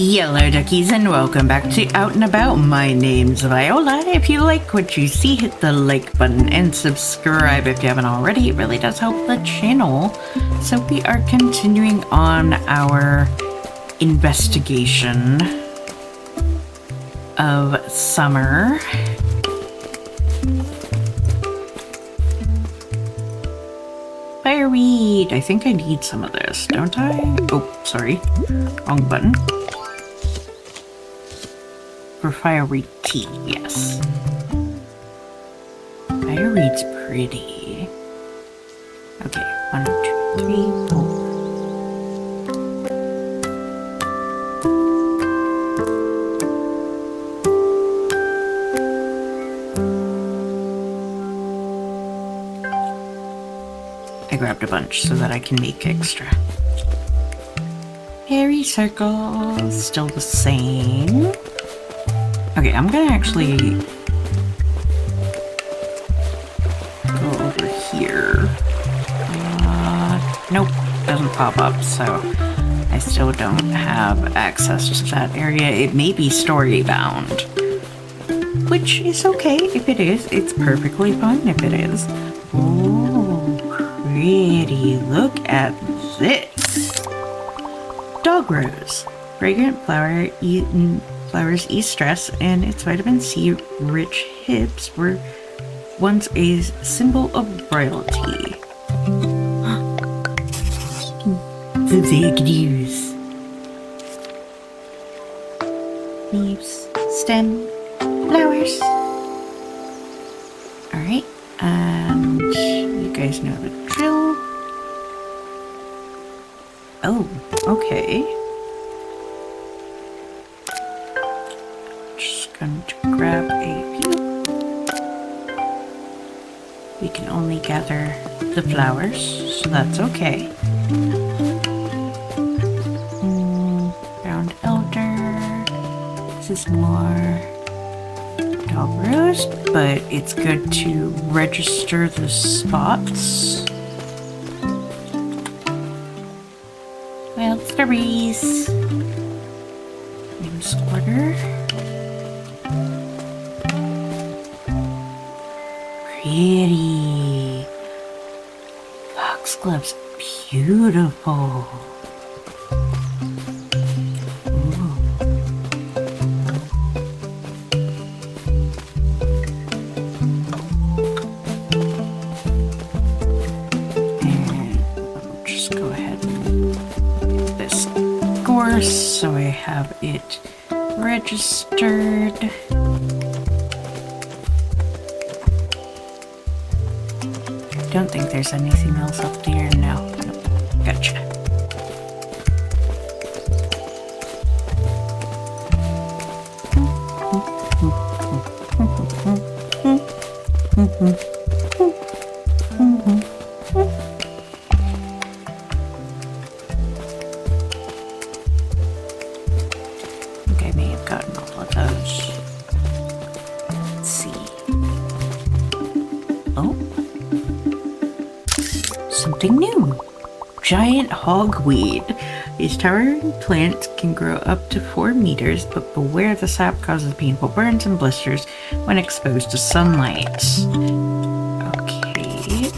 Yellow duckies, and welcome back to Out and About. My name's Viola. If you like what you see, hit the like button and subscribe if you haven't already. It really does help the channel. So we are continuing on our investigation of summer. Fireweed! I think I need some of this, don't I? Oh, sorry. Wrong button. For fireweed tea, yes. Fireweed's pretty. Okay, 1, 2, 3, 4. I grabbed a bunch so that I can make extra. Fairy circle, still the same. Okay, I'm gonna actually go over here. Nope, doesn't pop up, so I still don't have access to that area. It may be story bound, which is okay if it is. It's perfectly fine if it is. Oh, pretty. Look at this. Dog rose. Fragrant flower eaten. Flowers ease stress, and its vitamin C rich hips were once a symbol of royalty. The big news. Leaves, stem, flowers. Alright, and you guys know the drill. Oh, okay. Going to grab a few. We can only gather the flowers, so that's okay. Ground elder. This is more dog rose, but it's good to register the spots. Wild strawberries. Names order. Pretty. Foxglove's beautiful. Ooh. And I'll just go ahead and get this gorse so I have it registered. Don't think there's anything else up there now. Nope. Gotcha. I think I may have gotten all of those. Let's see. Oh. Something new. Giant hogweed. These towering plants can grow up to 4 meters, but beware the sap causes painful burns and blisters when exposed to sunlight. Okay.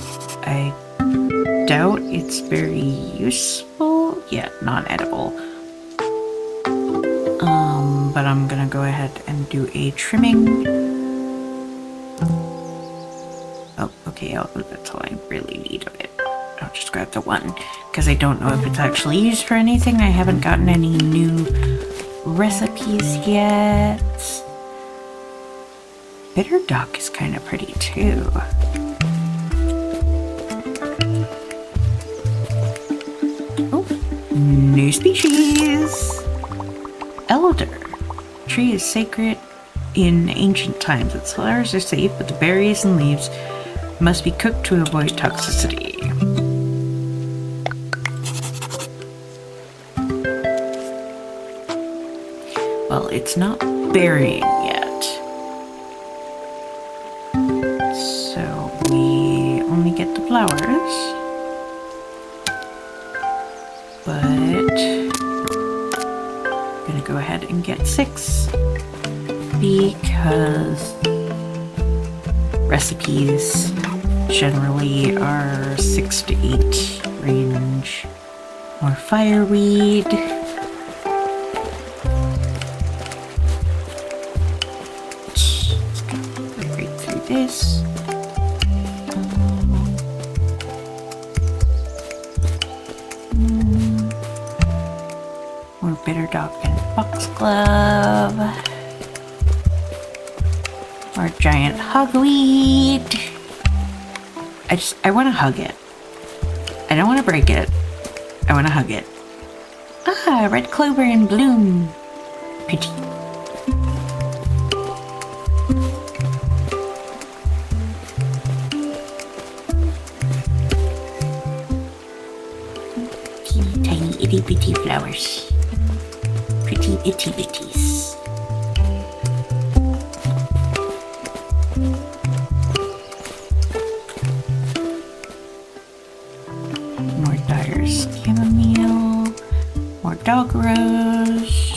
I doubt it's very useful. Yeah, non-edible. But I'm gonna go ahead and do a trimming. Oh, okay, that's all I really need of it. I'll just grab the one, because I don't know if it's actually used for anything. I haven't gotten any new recipes yet. Bitter duck is kind of pretty too. Oh, new species. Elder. Tree is sacred in ancient times. Its flowers are safe, but the berries and leaves must be cooked to avoid toxicity. Well, it's not berrying yet. So we only get the flowers. But I'm gonna go can get 6 because recipes generally are 6 to 8 range. More fireweed. Let's go right through this. More bitter dog and foxglove. More giant hogweed. I want to hug it. I don't want to break it. I want to hug it. Ah, red clover in bloom. Pretty. Teeny tiny itty bitty flowers. Pretty itty bitties. More Dyer's chamomile. More dog rose.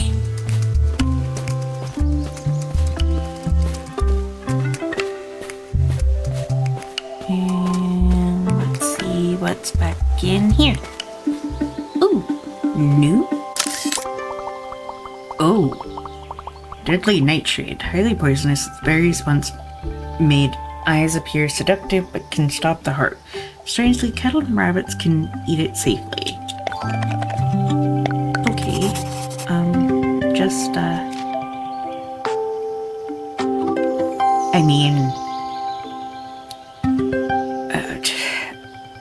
And let's see what's back in here. Ooh, new. Oh, deadly nightshade. Highly poisonous. Its berries once made eyes appear seductive but can stop the heart. Strangely, cattle and rabbits can eat it safely. Okay, I mean,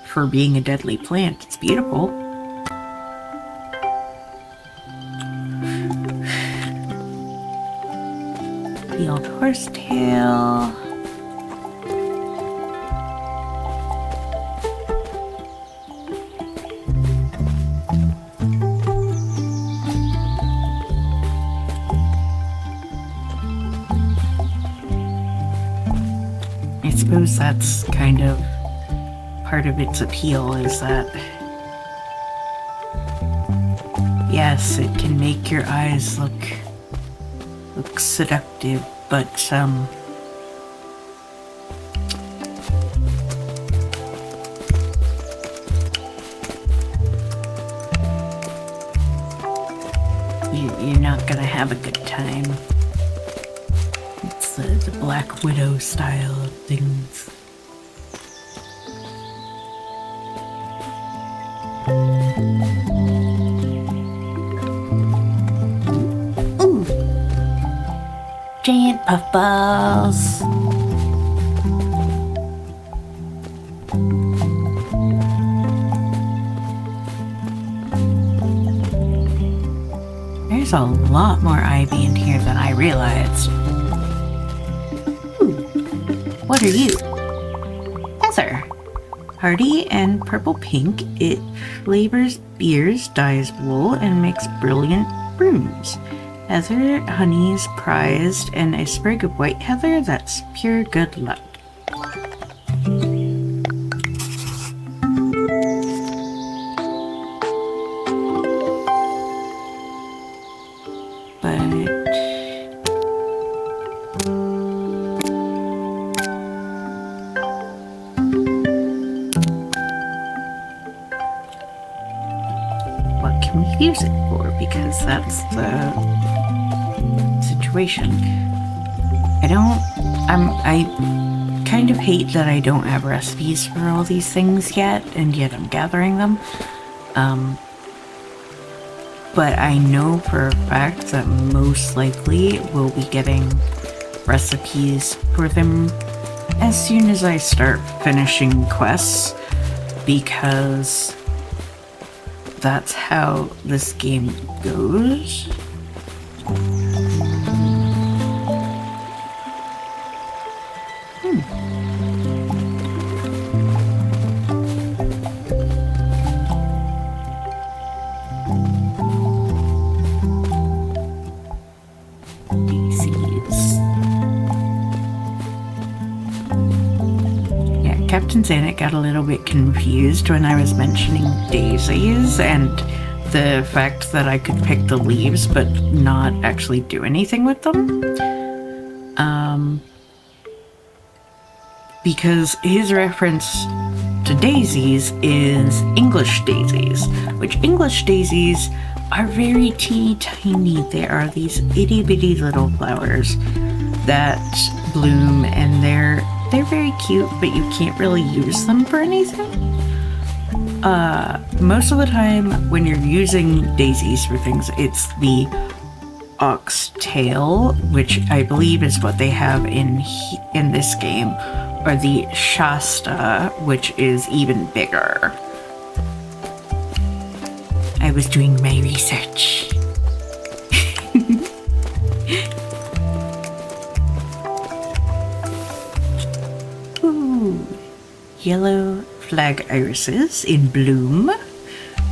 for being a deadly plant, it's beautiful. The old horsetail. I suppose that's kind of part of its appeal, is that yes, it can make your eyes look seductive, but you're not gonna have a good time. It's the Black Widow style of things. Ooh! Giant puffballs. There's a lot more ivy in here than I realized. Ooh, what are you? Heather. Hardy and purple pink, it flavors beers, dyes wool, and makes brilliant brooms. Heather honey is prized, and a sprig of white heather, that's pure good luck. Use it for, because that's the situation. I kind of hate that I don't have recipes for all these things yet, and yet I'm gathering them. But I know for a fact that most likely we'll be getting recipes for them as soon as I start finishing quests, because that's how this game goes. Captain Zanet got a little bit confused when I was mentioning daisies, and the fact that I could pick the leaves but not actually do anything with them. Because his reference to daisies is English daisies, which English daisies are very teeny tiny. They are these itty bitty little flowers that bloom, and they're very cute, but you can't really use them for anything. Most of the time when you're using daisies for things, it's the oxtail, which I believe is what they have in this game, or the Shasta, which is even bigger. I was doing my research. Ooh, yellow flag irises in bloom.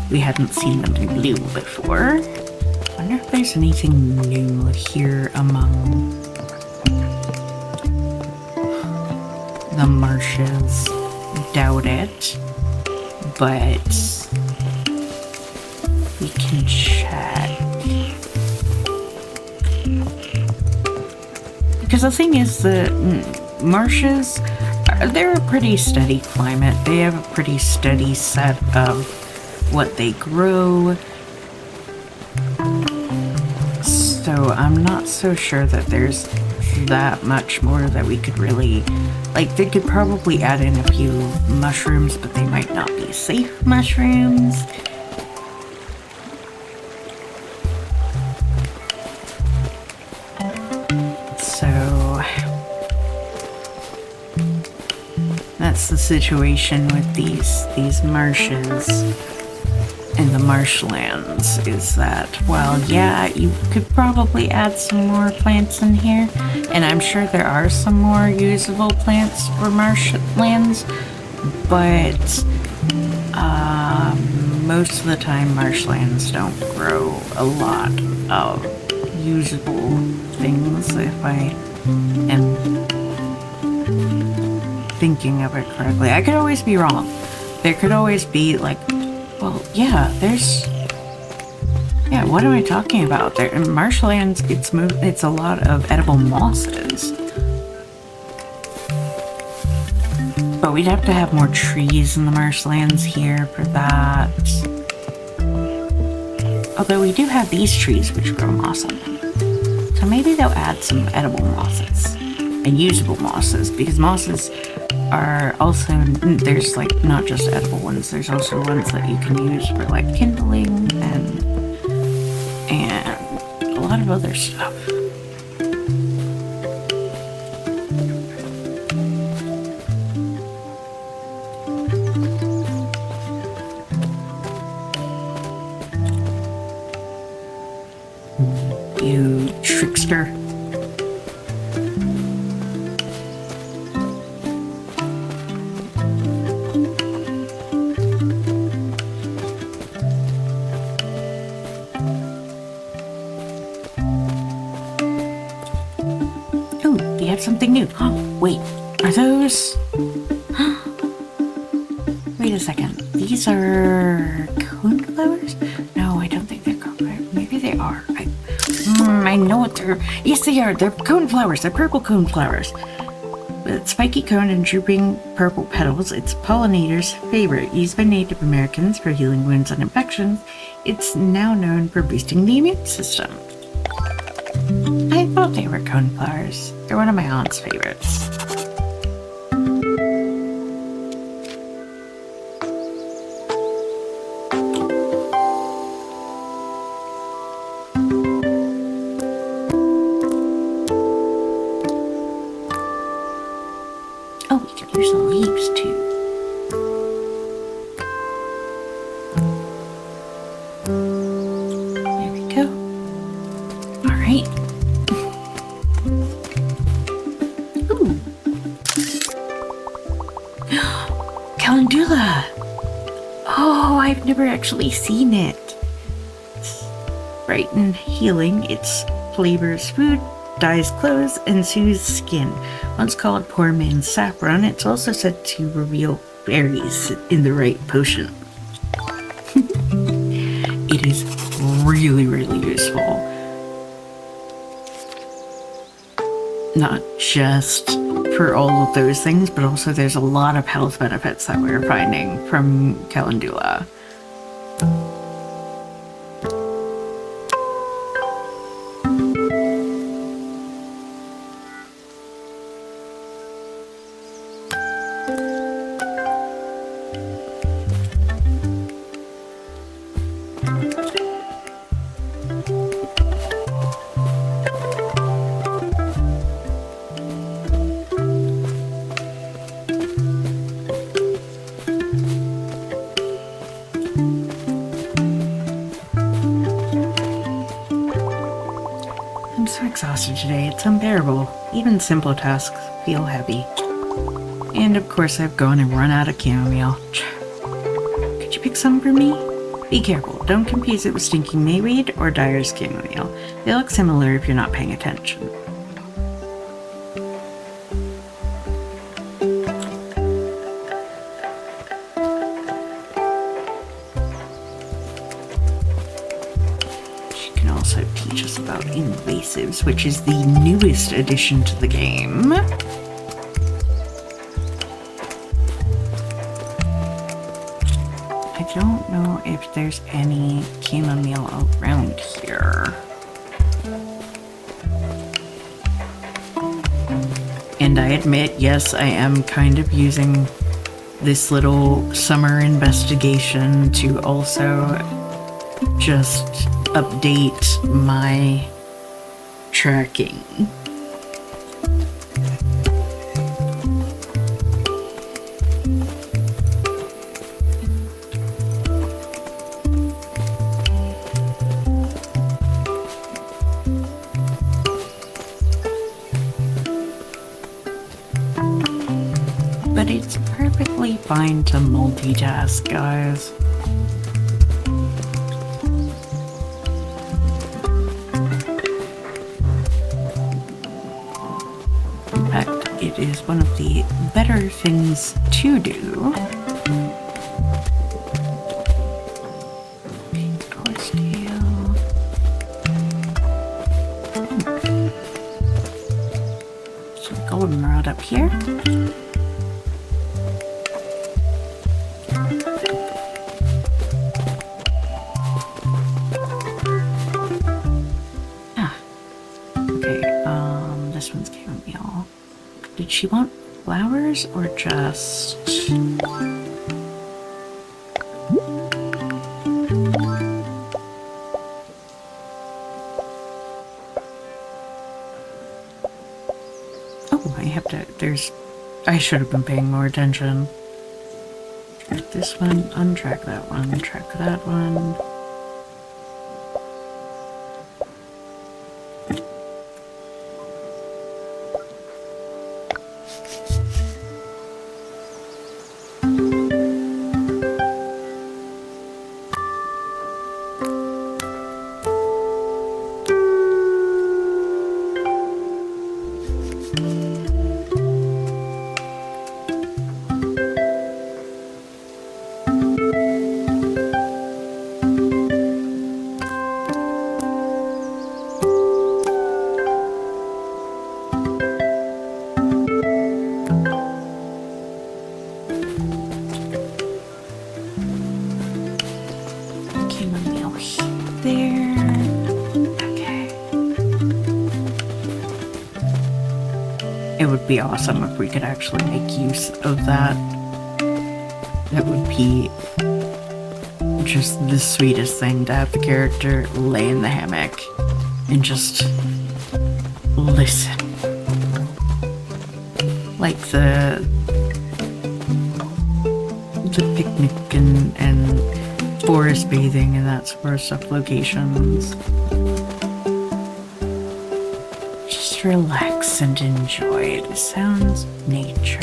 We hadn't seen them in bloom before. Wonder if there's anything new here among the marshes. Doubt it, but we can check. Because the thing is, the marshes, they're a pretty steady climate. They have a pretty steady set of what they grow. So I'm not so sure that there's that much more that we could really, like, they could probably add in a few mushrooms, but they might not be safe mushrooms. So that's the situation with these marshes and the marshlands, is that, well, yeah, you could probably add some more plants in here, and I'm sure there are some more usable plants for marshlands, but most of the time marshlands don't grow a lot of usable things, if I am thinking of it correctly. I could always be wrong. There could always be, like, well, yeah, yeah, what am I talking about? There in marshlands, it's a lot of edible mosses. But we'd have to have more trees in the marshlands here for that. Although we do have these trees which grow moss on them. So maybe they'll add some edible mosses and usable mosses, because mosses are also, there's like not just edible ones, there's also ones that you can use for like kindling and a lot of other stuff. You trickster. Something new. Oh, wait, are those? Wait a second. These are coneflowers? No, I don't think they're coneflowers. Maybe they are. I know what they're. Yes, they are. They're coneflowers. They're purple coneflowers. With spiky cone and drooping purple petals, it's pollinators' favorite. Used by Native Americans for healing wounds and infections, it's now known for boosting the immune system. I thought they were coneflowers. They're one of my aunt's favorites. Oh, we can use the leaves too. There we go. All right. Calendula! Oh, I've never actually seen it. It's bright and healing. Its flavors food, dyes clothes, and soothes skin. Once called poor man's saffron, it's also said to reveal berries in the right potion. it is really, really useful. Not just for all of those things, but also there's a lot of health benefits that we're finding from Calendula. I'm so exhausted today, it's unbearable. Even simple tasks feel heavy. And of course I've gone and run out of chamomile. Could you pick some for me? Be careful, don't confuse it with stinking mayweed or Dyer's chamomile. They look similar if you're not paying attention. Also teach us about invasives, which is the newest addition to the game. I don't know if there's any chamomile around here. And I admit, yes, I am kind of using this little summer investigation to also just update my tracking. But it's perfectly fine to multitask, guys. It is one of the better things to do. Pink horsetail. So goldenrod up here. This one's chamomile. Did she want flowers or just... Oh, I have to... I should have been paying more attention. Track this one, untrack that one, track that one. It would be awesome if we could actually make use of that. That would be just the sweetest thing to have the character lay in the hammock and just listen. Like the picnic and forest bathing and that sort of stuff locations. Just relax and enjoy the sounds of nature.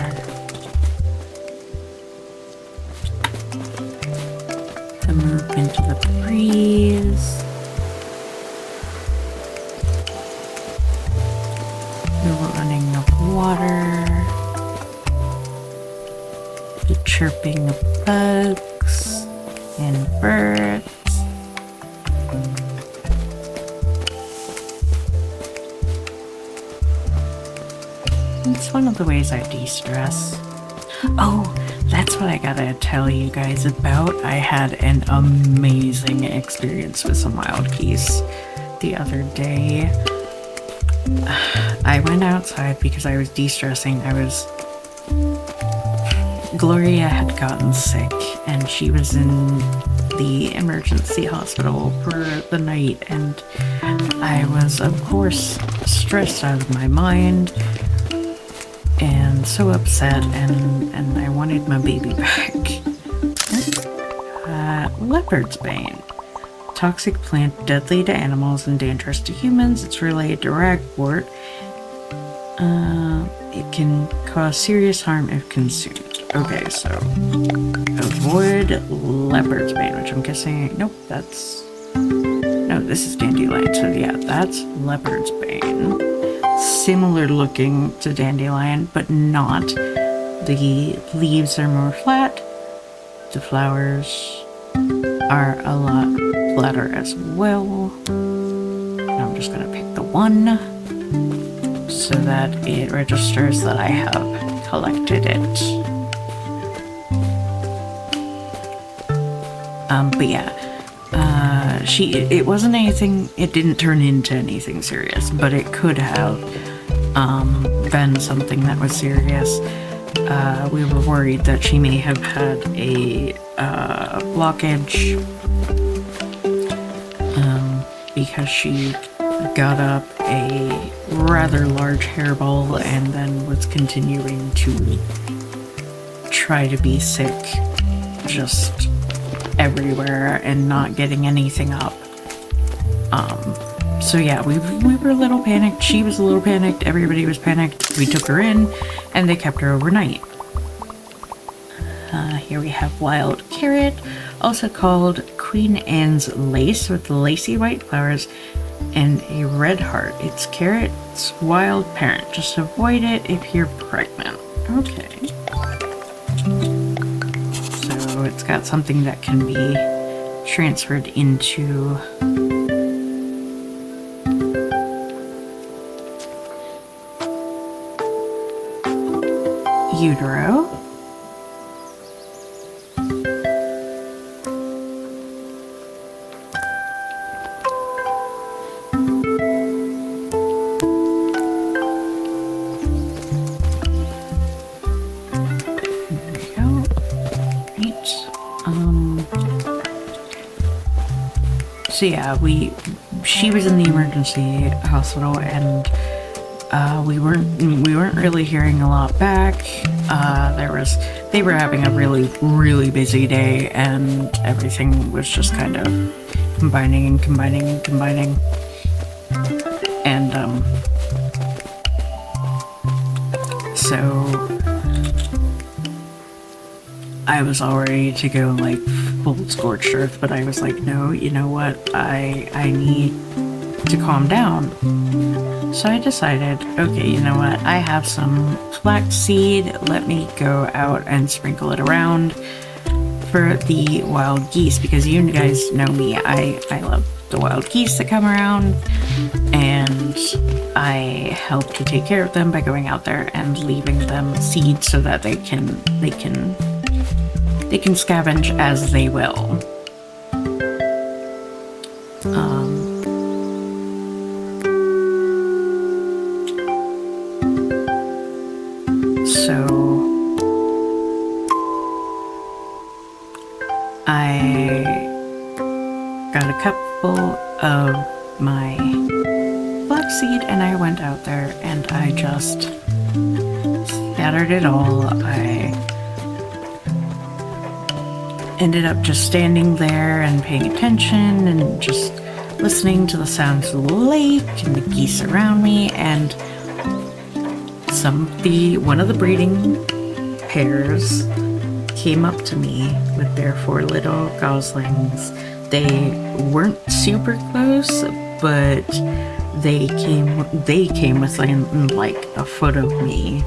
The movement of the breeze. The running of water. The chirping of bugs and birds. it's one of the ways I de-stress. Oh, that's what I gotta tell you guys about. I had an amazing experience with some wild geese the other day. I went outside because I was de-stressing. Gloria had gotten sick and she was in the emergency hospital for the night, and I was, of course, stressed out of my mind and so upset, and I wanted my baby back. Leopard's bane. Toxic plant, deadly to animals and dangerous to humans. It's related to ragwort. It can cause serious harm if consumed. Okay, so avoid leopard's bane, which I'm guessing. Nope, no, this is dandelion. So yeah, that's leopard's bane. Similar looking to dandelion, but not. The leaves are more flat. The flowers are a lot flatter as well. Now I'm just gonna pick the one so that it registers that I have collected it. But yeah, it wasn't anything, it didn't turn into anything serious, but it could have been something that was serious. We were worried that she may have had a blockage because she got up a rather large hairball and then was continuing to try to be sick just everywhere and not getting anything up. So yeah, we were a little panicked. She was a little panicked. Everybody was panicked. We took her in and they kept her overnight. Here we have wild carrot, also called Queen Anne's lace, with lacy white flowers and a red heart. It's carrot's wild parent. Just avoid it if you're pregnant. Okay. So it's got something that can be transferred into utero. So yeah, she was in the emergency hospital, and we weren't really hearing a lot back. They were having a really busy day, and everything was just kind of combining. And so I was all ready to go like full scorched earth, but I was like, no, you know what? I need to calm down. So I decided, okay, you know what? I have some flaxseed. Let me go out and sprinkle it around for the wild geese, because you guys know me. I love the wild geese that come around, and I help to take care of them by going out there and leaving them seeds so that they can scavenge as they will. So I got a couple of my flaxseed and I went out there and I just scattered it all. I ended up just standing there and paying attention and just listening to the sounds of the lake and the geese around me, and one of the breeding pairs came up to me with their 4 little goslings. They weren't super close, but they came within like a foot of me,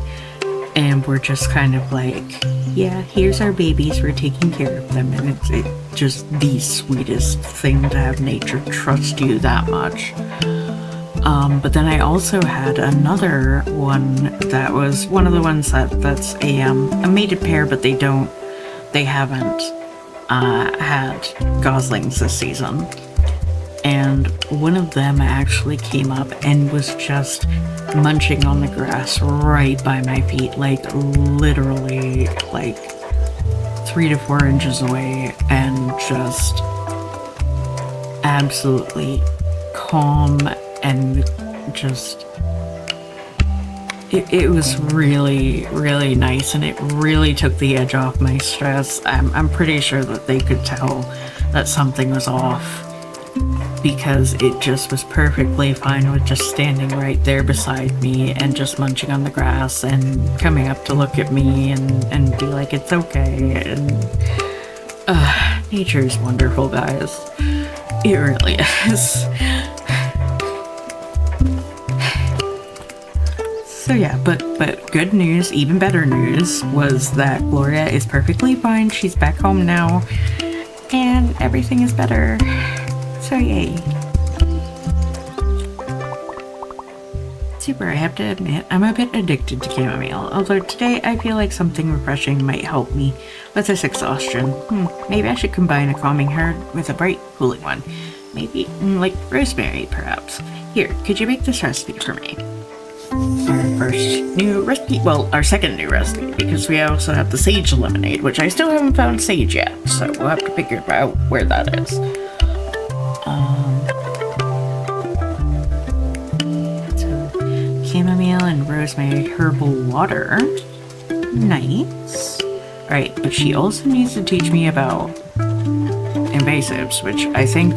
and were just kind of like, yeah, here's our babies, we're taking care of them. And it's just the sweetest thing to have nature trust you that much. But then I also had another one that was one of the ones that's a mated pair, but they haven't had goslings this season. And one of them actually came up and was just munching on the grass right by my feet, like literally like 3 to 4 inches away, and just absolutely calm and just it was really, really nice, and it really took the edge off my stress. I'm pretty sure that they could tell that something was off, because it just was perfectly fine with just standing right there beside me and just munching on the grass and coming up to look at me and be like, it's okay. And nature is wonderful, guys. It really is. So yeah, but good news, even better news, was that Gloria is perfectly fine. She's back home now, and everything is better. So yay. Super, I have to admit, I'm a bit addicted to chamomile, although today I feel like something refreshing might help me with this exhaustion. Maybe I should combine a calming herb with a bright, cooling one. Maybe, like rosemary, perhaps. Here, could you make this recipe for me? Our second new recipe, because we also have the sage lemonade, which I still haven't found sage yet, so we'll have to figure out where that is. So chamomile and rosemary herbal water. Nice. Alright, but she also needs to teach me about invasives, which I think,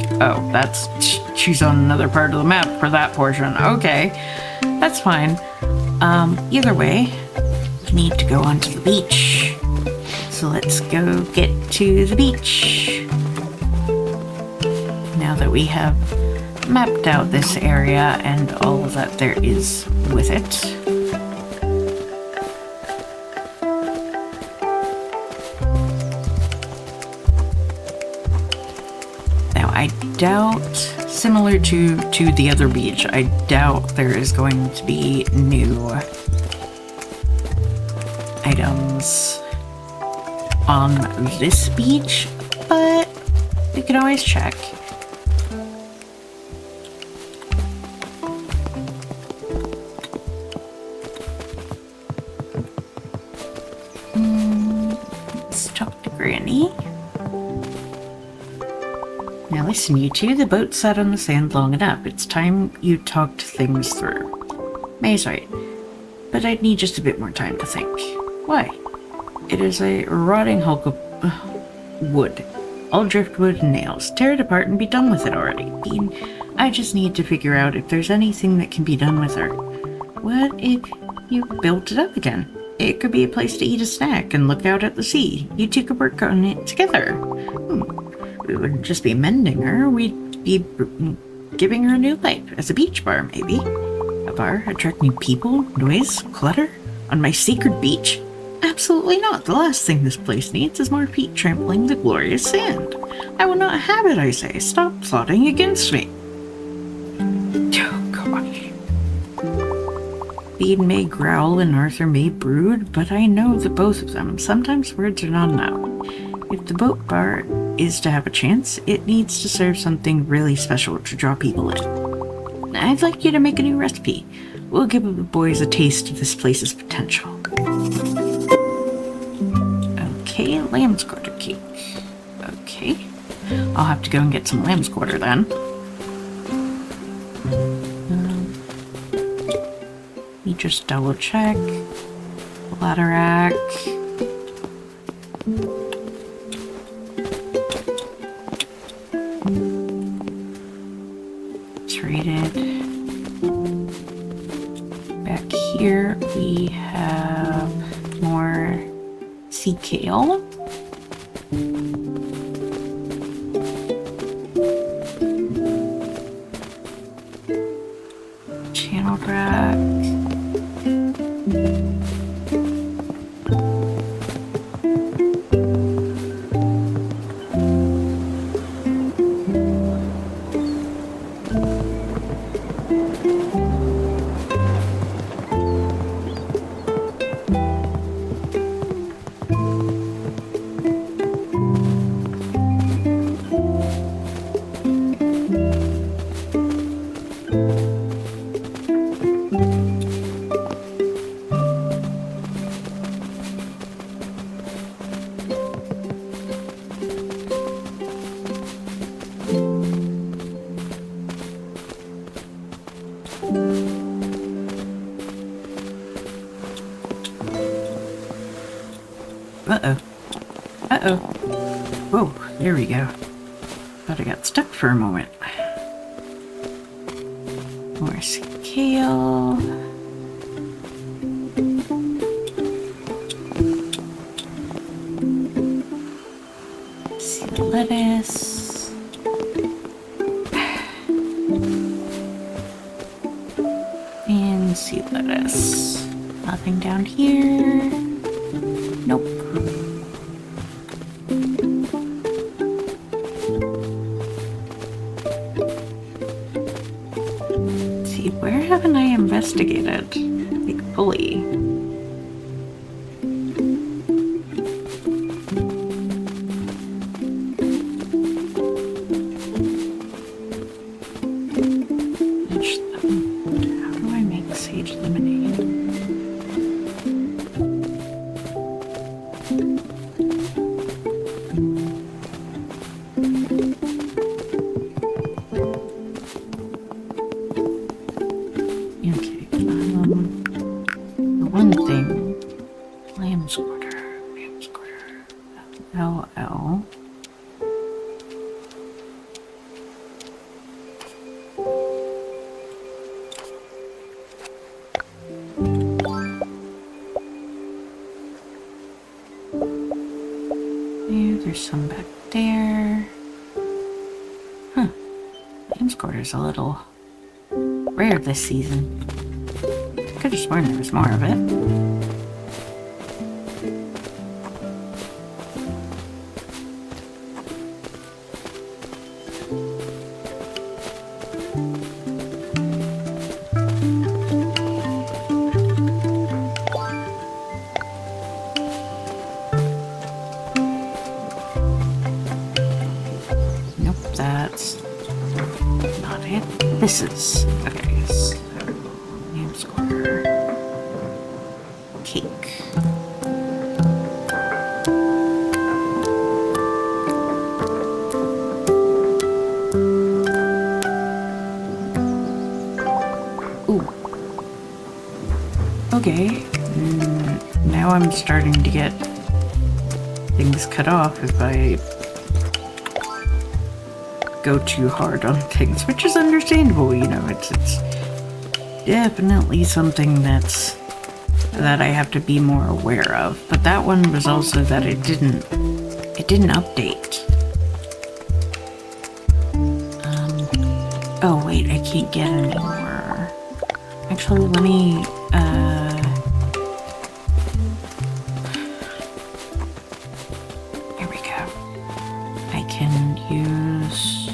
she's on another part of the map for that portion. Okay, that's fine. Either way, we need to go onto the beach. So let's go get to the beach. Now that we have mapped out this area and all that there is with it. Now I doubt, similar to the other beach, I doubt there is going to be new items on this beach, but we can always check. Let's talk to Granny. Now listen, you two, the boat sat on the sand long enough. It's time you talked things through. May's right, but I'd need just a bit more time to think. Why? It is a rotting hulk of wood. All driftwood and nails. Tear it apart and be done with it already. Bean, I just need to figure out if there's anything that can be done with her. What if you built it up again? It could be a place to eat a snack and look out at the sea. You two could work on it together. We wouldn't just be mending her, we'd be giving her a new life. As a beach bar, maybe. A bar attracting people, noise, clutter? On my sacred beach? Absolutely not. The last thing this place needs is more feet trampling the glorious sand. I will not have it, I say. Stop plotting against me. Oh, gosh. Bean may growl and Arthur may brood, but I know the both of them. Sometimes words are not enough. If the boat bar is to have a chance, it needs to serve something really special to draw people in. I'd like you to make a new recipe. We'll give the boys a taste of this place's potential. Okay, lamb's quarter cake. Okay. I'll have to go and get some lamb's quarter then. Let me just double check. Ladder rack. Traded. Back here we have more sea kale. Channel rack. Uh-oh. Uh-oh. Whoa, there we go. Thought I got stuck for a moment. More kale. Sea lettuce. And sea lettuce. Nothing down here. Nope. Let's see, where haven't I investigated? Like, fully. How do I make sage lemonade? Okay, the one thing, lamb's quarter, LL. There's some back there. Huh. Lamb's quarter's a little rare this season. Could have sworn there was more of it. Nope, that's not it. This is okay. So, lamb's quarter cake. Ooh. Okay. Now I'm starting to get things cut off if I go too hard on things, which is understandable, you know. It's definitely something that I have to be more aware of. But that one was also that it didn't update. Oh wait, I can't get any more. Actually, let me here we go. I can use,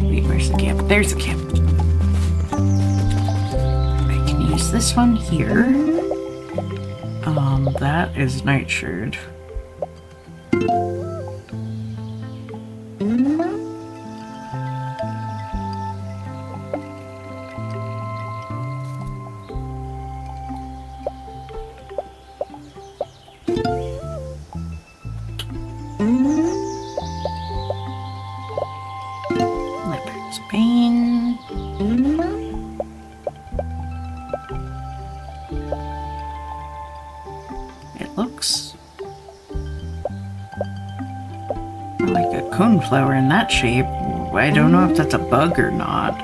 wait, where's the camp? There's the camp. I can use this one here. That is nightshade. Leopard's bane. It looks like a coneflower in that shape. I don't know if that's a bug or not.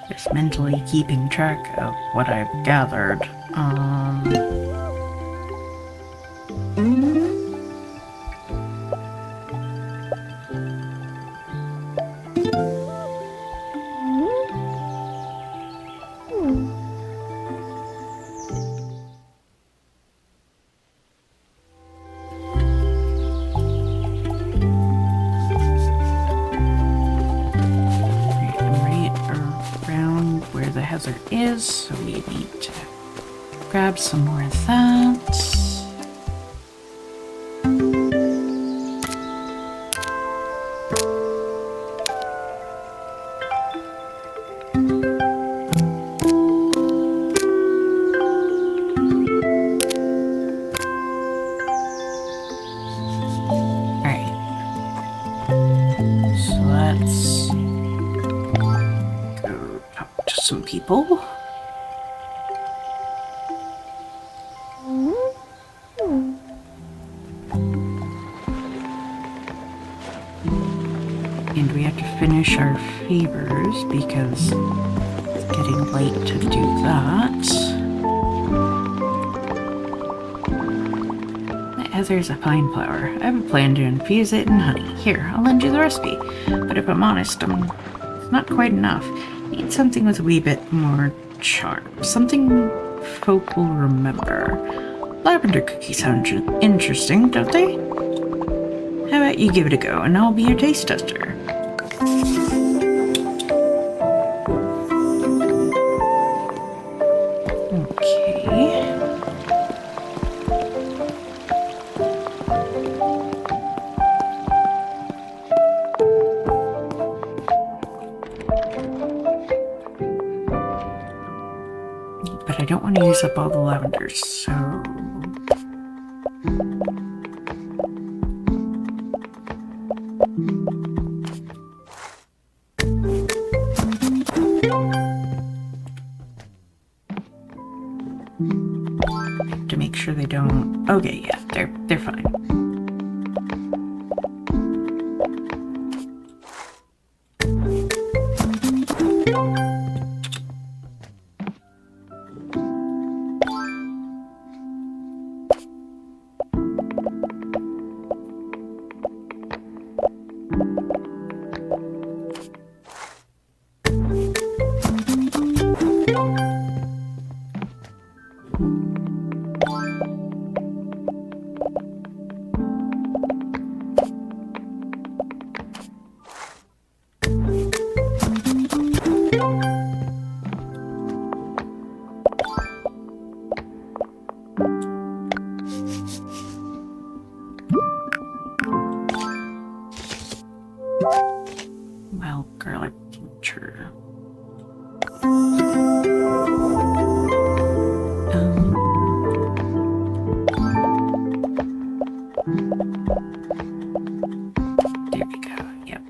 Just mentally keeping track of what I've gathered. is, so we need to grab some more of that. Some people. And we have to finish our favors because it's getting late to do that. There's a pine flower. I have a plan to infuse it in honey. Here, I'll lend you the recipe. But if I'm honest, it's not quite enough. Need something with a wee bit more charm. Something folk will remember. Lavender cookies sound interesting, don't they? How about you give it a go and I'll be your taste tester. Okay. But I don't want to use up all the lavender, so... to make sure they don't... Okay, yeah, they're fine. Well, garlic tincture. There we go, yep.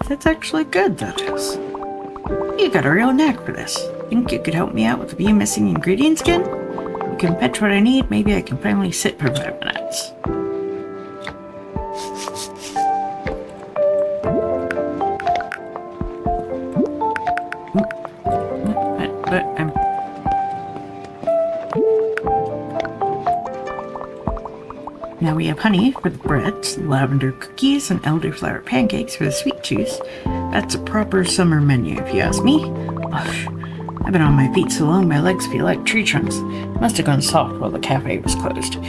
That's actually good, that is. You got a real knack for this. Think you could help me out with a few missing ingredients again? You can fetch what I need, maybe I can finally sit for 5 minutes. But I'm... Now we have honey for the breads, lavender cookies, and elderflower pancakes for the sweet tooth. That's a proper summer menu, if you ask me. Ugh, I've been on my feet so long my legs feel like tree trunks. Must have gone soft while the cafe was closed.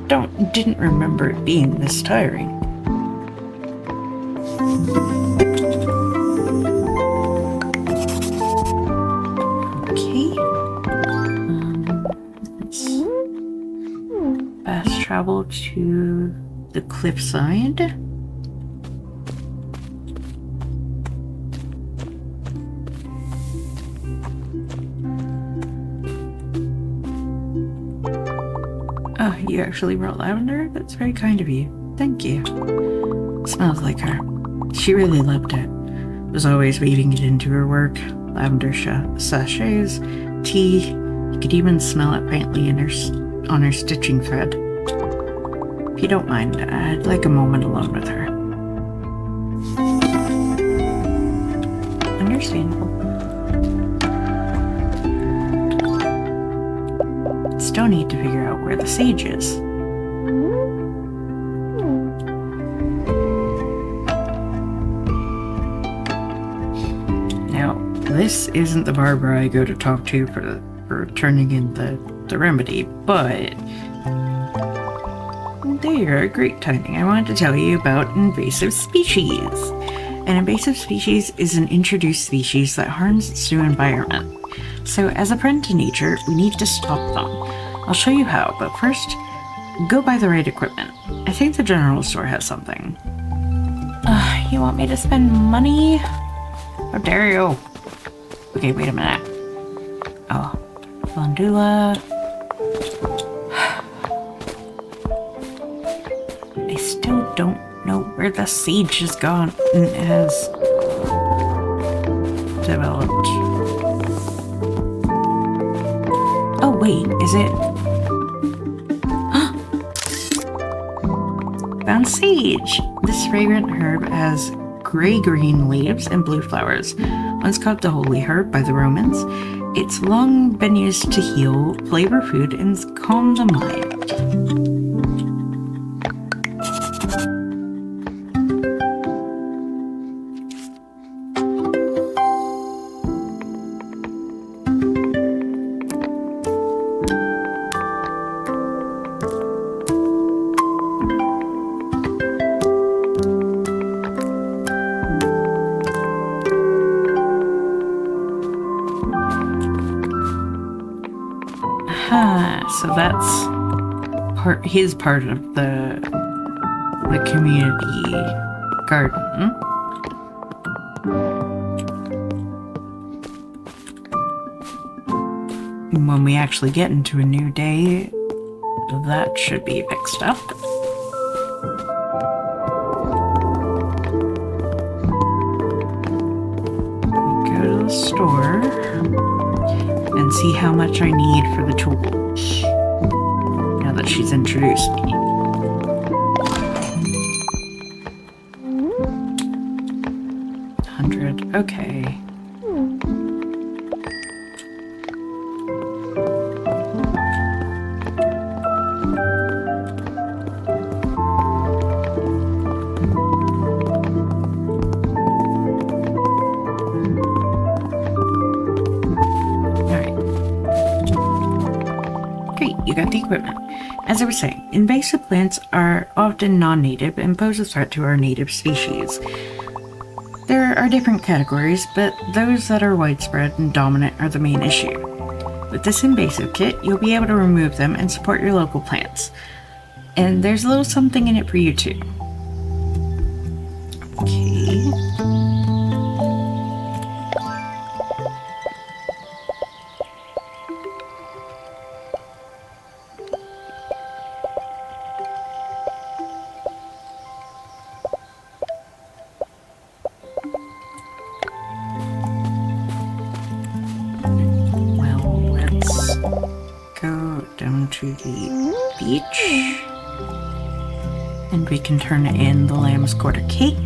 Didn't remember it being this tiring. Okay. Let's fast travel to the cliffside. Oh, you actually brought lavender? That's very kind of you. Thank you. Smelled like her. She really loved it. Was always weaving it into her work. Lavender sachets, tea. You could even smell it faintly on her stitching thread. If you don't mind, I'd like a moment alone with her. Understandable. Still need to figure out where the sage is. Now, this isn't the barber I go to talk to for turning in the remedy, but there, great timing. I wanted to tell you about invasive species. An invasive species is an introduced species that harms its new environment. So as a friend to nature, we need to stop them. I'll show you how, but first, go buy the right equipment. I think the general store has something. You want me to spend money? How dare you? Okay, wait a minute. Oh, Blondula. I still don't know where the sage has gone and has developed. Oh wait, is it? Found sage! This fragrant herb has gray-green leaves and blue flowers. Once called the holy herb by the Romans, it's long been used to heal, flavor food, and calm the mind. So that's his part of the community garden. And when we actually get into a new day, that should be fixed up. Go to the store and see how much I need for the tools. Now that she's introduced me. $100, okay. You got the equipment. As I was saying, invasive plants are often non-native and pose a threat to our native species. There are different categories, but those that are widespread and dominant are the main issue. With this invasive kit, you'll be able to remove them and support your local plants. And there's a little something in it for you too. Okay. To the beach, and we can turn in the lamb's quarter cake.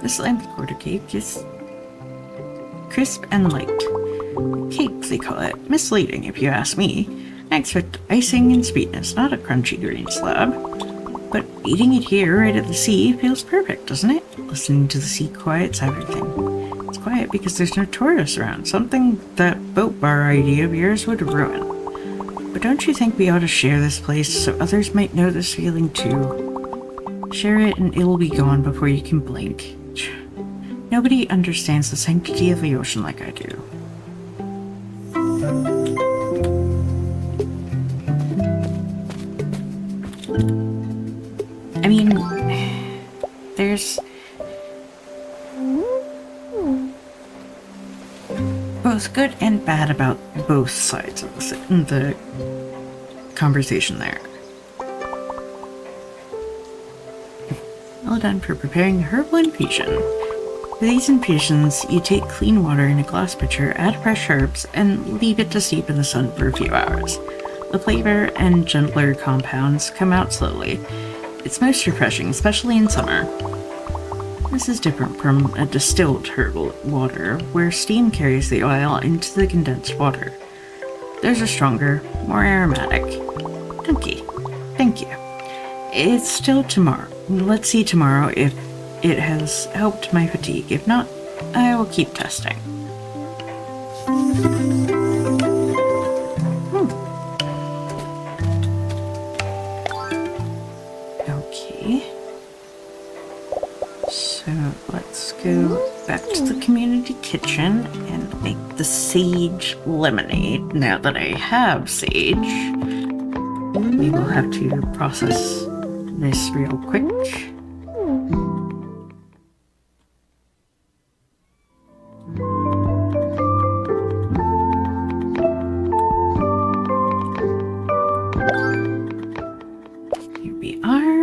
This lamb's quarter cake is crisp and light. Cake, they call it. Misleading, if you ask me. I expect icing and sweetness, not a crunchy green slab. But eating it here, right at the sea, feels perfect, doesn't it? Listening to the sea quiets everything. It's quiet because there's no tourists around, something that boat bar idea of yours would ruin. But don't you think we ought to share this place so others might know this feeling too? Share it and it'll be gone before you can blink. Nobody understands the sanctity of the ocean like I do. I mean, there's both good and bad about both sides of the conversation there. Well done for preparing herbal infusion. For these infusions, you take clean water in a glass pitcher, add fresh herbs, and leave it to steep in the sun for a few hours. The flavor and gentler compounds come out slowly. It's most refreshing, especially in summer. This is different from a distilled herbal water, where steam carries the oil into the condensed water. Those are stronger, more aromatic. Thank you. It's still tomorrow. Let's see tomorrow if it has helped my fatigue. If not, I will keep testing. Okay. So let's go back to the community kitchen and make the sage lemonade. Now that I have sage, we will have to process this real quick. Here we are.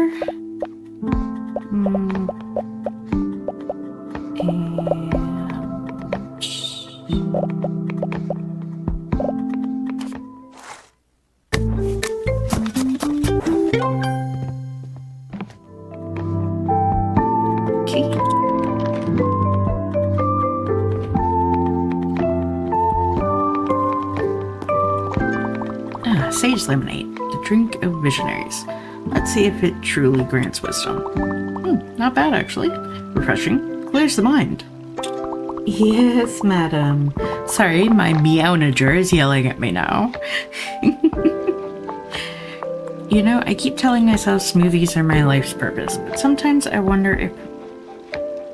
Sage lemonade, the drink of visionaries. Let's see if it truly grants wisdom. Not bad, actually. Refreshing. Clears the mind. Yes, madam. Sorry, my meownager is yelling at me now. You know, I keep telling myself smoothies are my life's purpose, but sometimes I wonder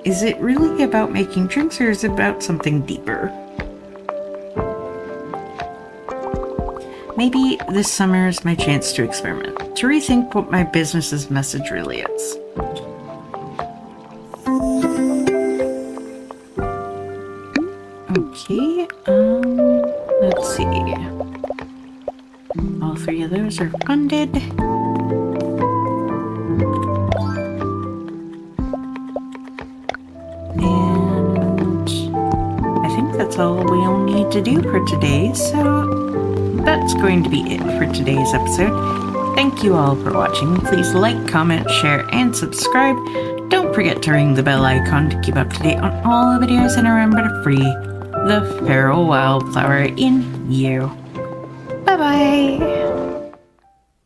is it really about making drinks or is it about something deeper? Maybe this summer is my chance to experiment, to rethink what my business's message really is. Okay, let's see. All three of those are funded. And I think that's all we'll need to do for today, so that's going to be it for today's episode. Thank you all for watching. Please like, comment, share, and subscribe. Don't forget to ring the bell icon to keep up to date on all the videos, and remember to free the feral wildflower in you. Bye-bye!